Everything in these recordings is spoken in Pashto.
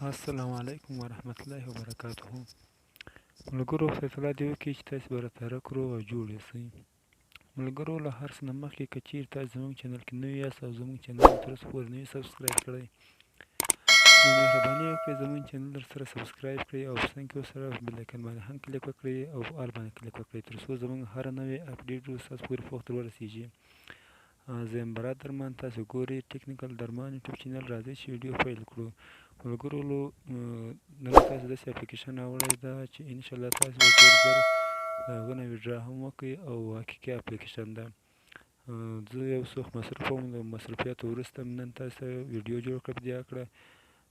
السلام علیکم ورحمت الله وبرکاته. ملګرو فیصله دې وکړي چې تاسې به راته رک روغ او جوړ یاستئ. ملګرو له هر څه نه مخکې که چیرې تاسو زموږ چینل کې نوي یاست او زموږ چینل مو تر اوسه پورې نه وي سبسکرایب کړی، نو مهرباني وکړئ زموږ چینل درسره سبسکرایب کړئ او په څنګ کې ورسره بل آیکن باندې هم کلیک وکړئ او په آل باندې کلیک وکړئ تر څو زموږ هره نوې اپډیټ ستاسو پورې په وخت ورسیږي. زه یم برات درمان، تاسو ګورئ ټیکنیکل درمان یوټیوب چینل. راځئ چې ویډیو پیل کړو. ملګرو نن تاسو داسې اپلیکیشن راوړی ده چې انشاءالله تاسو به ډېر ژر د هغه نه ویډرا هم وکړئ او حقیقي اپلیکیشن ده. زه یو څه مصروف وم، له مصروفیاتو وروسته مې نن تاسو ته ویډیو جوړ کړه په دې هکله.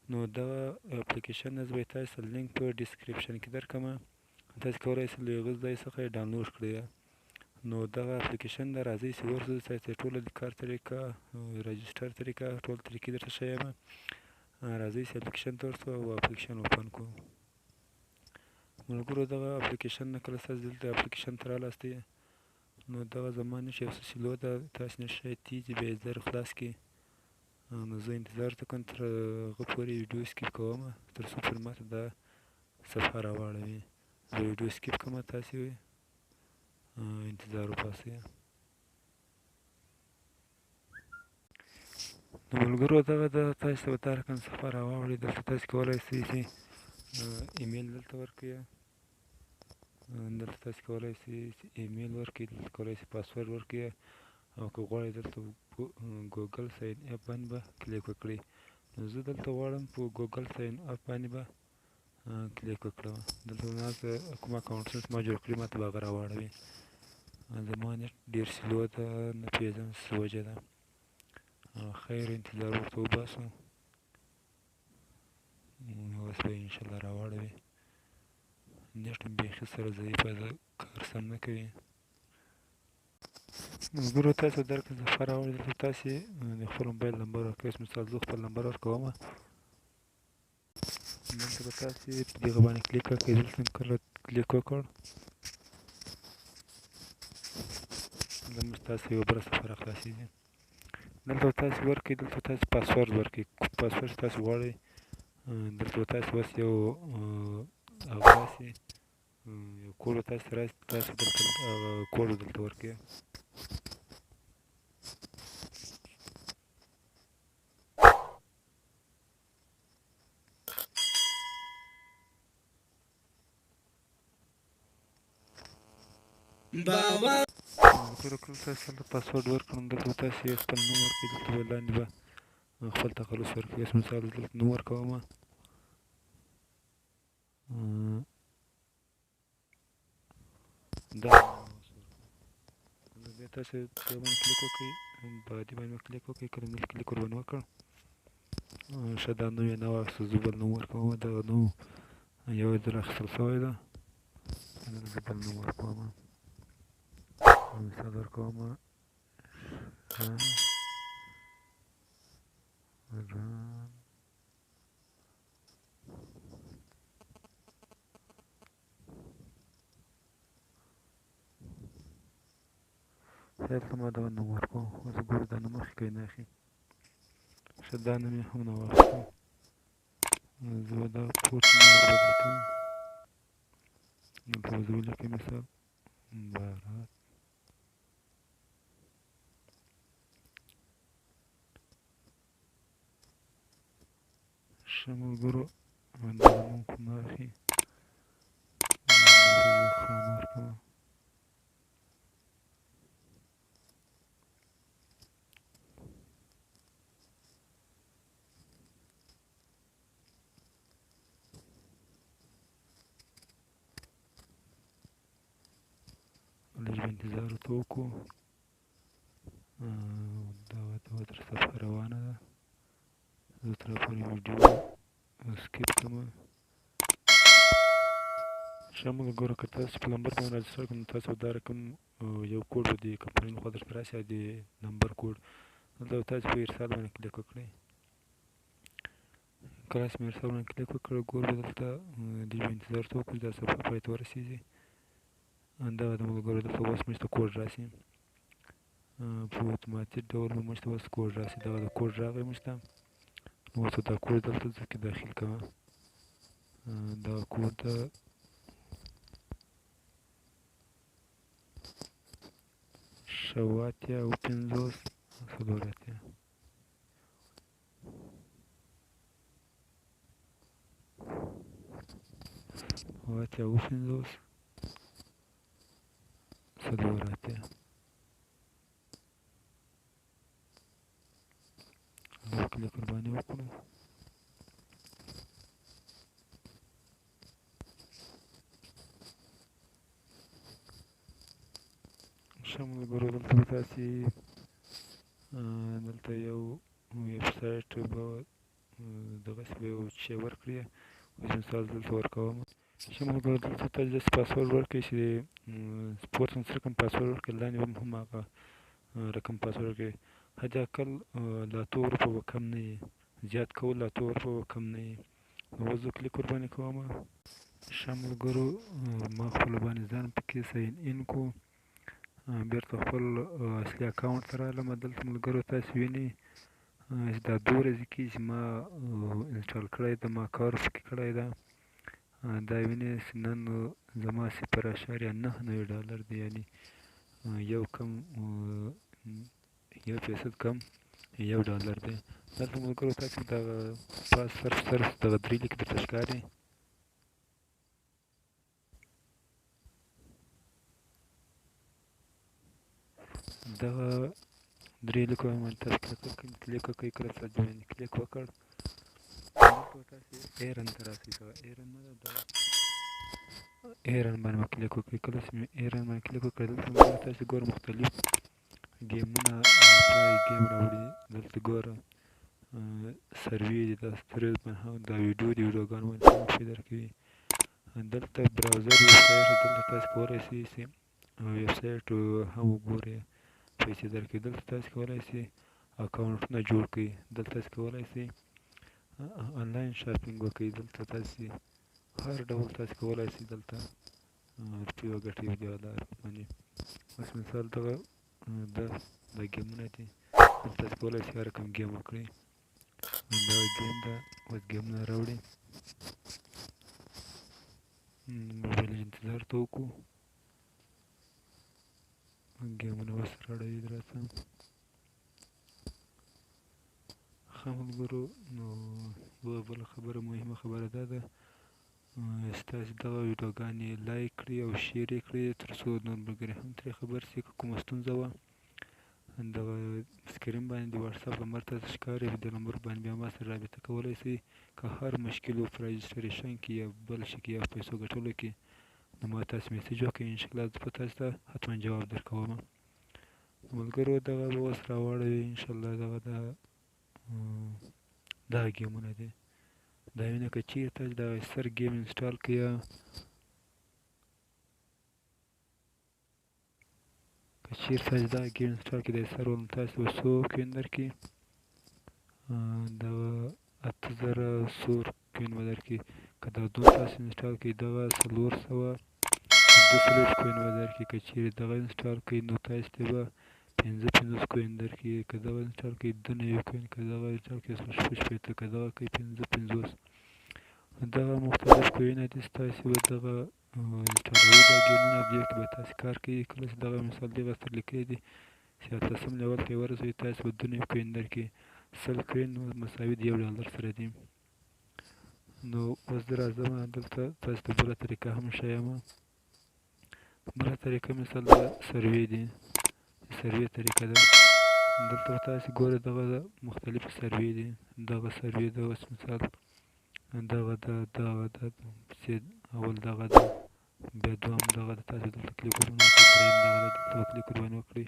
نو دغه اپلیکیشن زه به تاسو ته لینک په ډسکریپشن کې درکړمه، تاسو کولی شئ له هغه ځای څخه یې ډاونلوډ کړئ. نو دغه اپلیکیشن ده، راځئ چې ورځو تاسو ته ټوله د کار طریقه، رجسټر طریقه، ټول طریقې درته ښیم. راځئ چې اپلیکیشن ته ورشو او اپلیکیشن اوپن کړو. ملګرو دغه اپلیکیشن نه کله تاسو دلته اپلیکیشن ته رالاستئ نو دغه زما نښه یو څه سلو ده، تاسو نښه یې تیز بیا یې زر خلاص کړئ. نو زه انتظار ته کوم تر هغه پورې ویډیو سکیپ کوم تر څو پورې ماته دا صفحه راواړوي. زه ویډیو سکیپ کوم، تاسې انتظار وباسئ. نو ملګرو دغه د تاسو ته به دا رقم صفحه راواړوي. دلته تاسو کولی شئ چې ایمیل دلته ورکړئ، دلته تاسو کولی شئ چې ایمیل ورکړئ، دلته کولی شئ پاسورډ ورکړئ او که غواړئ دلته ګوګل ساین اپ باندې به کلیک وکړئ. نو زه دلته غواړم په ګوګل ساین اپ باندې به کلیک وکړم. دلته زما کوم اکاونټونه چې ما جوړ کړي ماته به هغه راواړوي. زما نېټ ډېر سلو ده، نه پوهېږم څه وجه ده. خیر انتظار ورته وباسو، اوس به انشاءالله راواړوي. نېټ مې بیخي سره ضعیفه ده، کار سم نه کوي. ملګرو تاسو ته درکړه صفحه راوړې، دلته تاسې د خپل موبایل نمبر ورکوئ. مثال زه خپل نمبر ورکوم، دلته به تاسې په دغه باندې کلیک وکړئ. دلته مې کله کلیک وکړ زموږ تاسې یوه بله صفحه راخلاصېږي. دلته به تاسې ورکړئ، دلته به تاسې پاسورډ ورکړئ، پاسورډ چې تاسو غواړئ. دلته به تاسې اوس یو هغه راسي، یو کوډ به تاسو ته راسي، تاسو دلته هغه کوډ دلته ورکړئ. ملګرو کله تاسو دلته پاسورډ ورکړم، دلته به تاسې خپل نوم ورکړئ، دلته به لاندې به خپل تخلص ورکړئ. اوس مثال دلته نوم ورکوم، دا بیا تاسې دغه باندې کلیک وکړئ، بعدي باندې کلیک وکړئ. کله مې کلیک ورباندې وکړ ښه دا نوم یې نه واخیستو، زه بل نوم ورکوم. دغه نوم یو ځل اخیستل شوی ده، زه بل نوم ورکوم. مثال ورکوم دلته ما دغه نوم ورکوم. اوس ګورو دا نوم اخلي که یې نه اخلي. ښه دا نوم یې هم نه واخیستو، زه به دغه پورته نوم وربدل کوم. دلته به زه ولیکم مثال برات. ښه ملګرو دغه نوم خو نه اخلي، دلته خان ورکوم. لږ به انتظار ورته وکړو. دغه تر صفحه روانه ده، زه تر هغه پورې ویډیو سکیپ کوم. ښه ملګرو که تاسو په نمبر باندې راجسټر کړئ نو تاسو به دا رقم یو کوډ به د کمپنۍ لخوا درته راسي، د نمبر کوډ. دلته به تاسو په ارسال باندې کلیک وکړئ. کله چې مې ارسال باندې کلیک وکړ ګورو به دلته لږ به انتظار ورته وکړو چې دا صفحه پای ته ورسېږي. دغه د ملګرو دلته اوس موږ ته کوډ راسي، په اتوماتیک ډول موږ ته اوس کوډ راسي. دغه د کوډ راغی موږ ته، اوس دا کوډ دلته ځه کې داخل کوه. دا کوډ ده شو اتیا اوه پنځوس څلور اتیا. اوه اتیا اوه پنځوس څلور اتیا. دا کلیک ورباندې وکړو. ښه ملګرو دلته به تاسې دلته یو ویبسایټ به دغسې به یو شی ورکړي. اوس مثال دلته ورکوم. ښه ملګرو دلته تاسې داسې پاسورډ ورکړئ چې پورته څه رقم پاسورډ ورکړئ، لاندې به هم هغه رقم پاسورډ ورکړئ. حد اقل له 8 روپو به کم نه وي، زیات کول له 8 روپو به کم نه وي. نو اوس زه کلیک ورباندې کوم. ښه ملګرو ما خپله باندې ځان پکې ساین ان کړو. بیرته خپل اصلي اکاونټ ته راغلم. دلته ملګرو تاسې وینئ چې دا 2 ورځې کېږي چې ما انسټال کړی ده، ما کار پکې کړی ده. دا وینئ چې نن زما 0.99 ډالر دی، یعنې یو کم 1% کم $1 دی. دلته ملګرو تاسې دغه پاس صرف دغه 3 لیک درته ښکاري. دغه 3 لیکو باندې تاسې کلیک وکړئ. کله چې تاسې باندې کلیک وکړ دلته به تاسې ایرن ته راسئ. ایرن نه ده، دا ایرن باندې به کلیک وکړئ. کله چې مې ایرن باندې کلیک وکړ دلته ملګرو تاسې ګوره مختلف ګیمونه پلای ګیم راوړي. دلته ګوره سروې دي، دا سټوریز باندې دا ویډیو دي، ویډیوګانو باندې هم پیسې درکوي. دلته براوزر ویبسایټ دلته تاسې کولی شئ چې ویبسایټ هم وګورئ، پیسې درکوي. دلته تاسې کولی شئ اکاونټونه جوړ کړئ. دلته تاسې کولی شئ آنلاین شاپینګ وکړئ. دلته تاسې هر ډول تاسې کولی شئ دلته روپۍ وګټئ په دې لاره باندې. اوس مثال دغه دا ګیمونه دي، دلته تاسې کولی شئ هر رقم ګیم وکړئ. دغه ګیم ده، اوس ګیمونه راوړي. موبایل انتظار ته وکړو، ګیمونه اوس راړوي راته. ښه ملګرو نو یوه بله خبره، مهمه خبره دا ده چې تاسې دغه ویډیوګانې لایک کړئ او شیر یې کړئ، تر څو نور ملګري هم ترې خبر شي. که کومه ستونزه وه دغه سکرین باندې د واتساپ نمبر تاسې ښکاري، په دې نمبر باندې بیا ما سره رابطه کولی شئ. که هر مشکل و په رجسټریشن کې یا بل شي کې یا په پیسو ګټلو کې، نو ما تاسې میسج وکړئ، انشاءالله زه به تاسو ته حتما جواب درکوم. ملګرو دغه به اوس راواړوي انشاءالله. دغه ګیمونه دي، دا وینئ که چېرې تاسې دغه سر ګیم انسټال کړئ که چېرې تاسې دغه ګیم انسټال کړئ د سر ول، نو تاسې به څو کوین درکړي؟ دغه 8000 سور کوین به درکړي. که دا دوه تاسې انسټال کړئ دغه 442 کوین به درکړي. که چېرې دغه انسټال کړئ نو تاسې ته به 55 کوین درکړي. که دغه انسټال کړئ 92 کوین، که دغه انسټال کړئ 160، که دغه کړئ 55. دغه مختلف کوینه دي چې تاسې به دغه انسټالوئ دا ګیمونه، دې کې به تاسې کار کوي. کله چې دغه مثال دغه سره لیکلی دي چې 8 لیول ته یې ورسوئ، تاسې به 92 کوین درکړي. 100 کوین مساوي د $1 سره دي. نو اوس زه راځم دلته تاسې ته بله طریقه هم ښیم. بله طریقه مثال د سروې دي، سروې طریقه ده. دلته به تاسې ګورئ دغه مختلفې سروې دي. دغه سروې ده، اوس مثال دغه ده، دغه ده، اول دغه ده، بیا دوهم دغه ده. تاسې دلته کلیک ورباندې وکړئ. درېیم دغه ده، دلته به کلیک ورباندې وکړئ.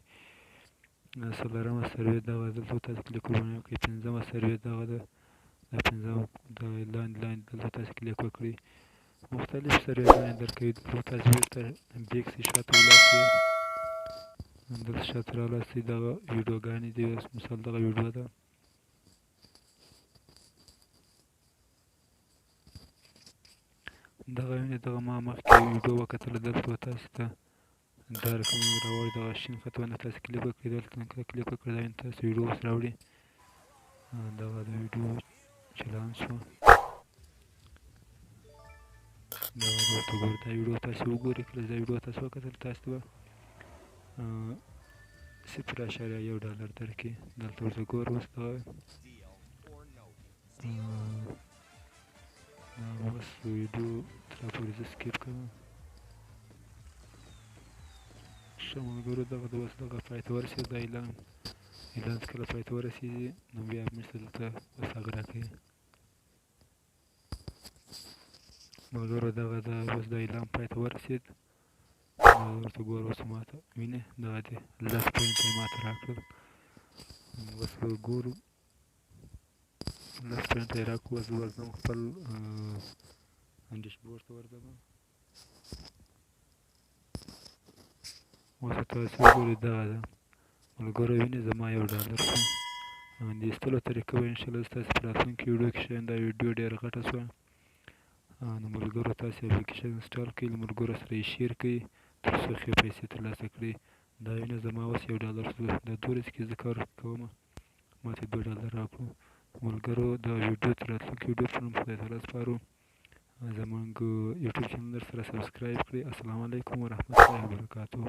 څلورمه سروې دغه ده، دلته به تاسې کلیک ورباندې وکړئ. پنځمه سروې دغه ده، دا پنځمه لاندې دلته تاسې کلیک وکړئ. مختلف سروېګانې درکوي. دلته به تاسې بېرته بیک شئ، شاته ولاړ شئ. دلته شاته راولاړ شئ، دغه ویډیوګانې دي. اوس مثال دغه ویډیو ده، دغه وینئ دغه ما مخکې ویډیو وکتله. دلته به تاسې ته دا رقم راوړي، دغه شین خط باندې تاسې کلیک وکړئ. دلته کلیک وکړئ، دا وینئ تاسې ویډیو اوس راوړي. دغه د ویډیو چالان شوه. دا ورته ګوره دا ویډیو تاسې وګورئ. کله چې دا ویډیو تاسو وکتل تاسو ته به 0.1 درکړي. دلته ورته ګوره اوس دا اوس ویډیو تر پورې زه سکیپ کوم. ښه ملګرو دغه اوس دغه پای ته ورسېد. دا اعلان چې کله پای ته ورسېږي نو بیا موږ ته دلته اوس هغه راکوي. ملګرو دغه دا اوس دا اعلان پای ته ورسېد. دا ورته ګوره اوس ماته وینې دغه دی 10 پوینټه یې ماته راکړل. اوس به ګورو 10 پوینټه یې راکړو. اوس به ورځم خپل ډیشبورډ ته ورځم. اوس تاسو وګورئ دغه ده ملګرو وینې زما $1 شو. د ایستلو طریقه به انشاءالله زه تاسې په راتلونکي ویډیو کې ښیم. دا ویډیو ډېره غټه شوه. نو ملګرو تاسې اپلیکیشن انسټال کړئ، له ملګرو سره یې شیر کړئ تر څو ښې پیسې ترلاسه کړئ. دا وینه زما اوس $1 شو. دا 2 ورځې کې زه کار کوم ماته $2 راکړو. ملګرو دا ویډیو تر راتلونکي ویډیو پورې مو خدای تعالی سپارو. زموږ یوټیوب چینل در سره سبسکرایب کړئ. السلام علیکم ورحمة الله وبرکاته.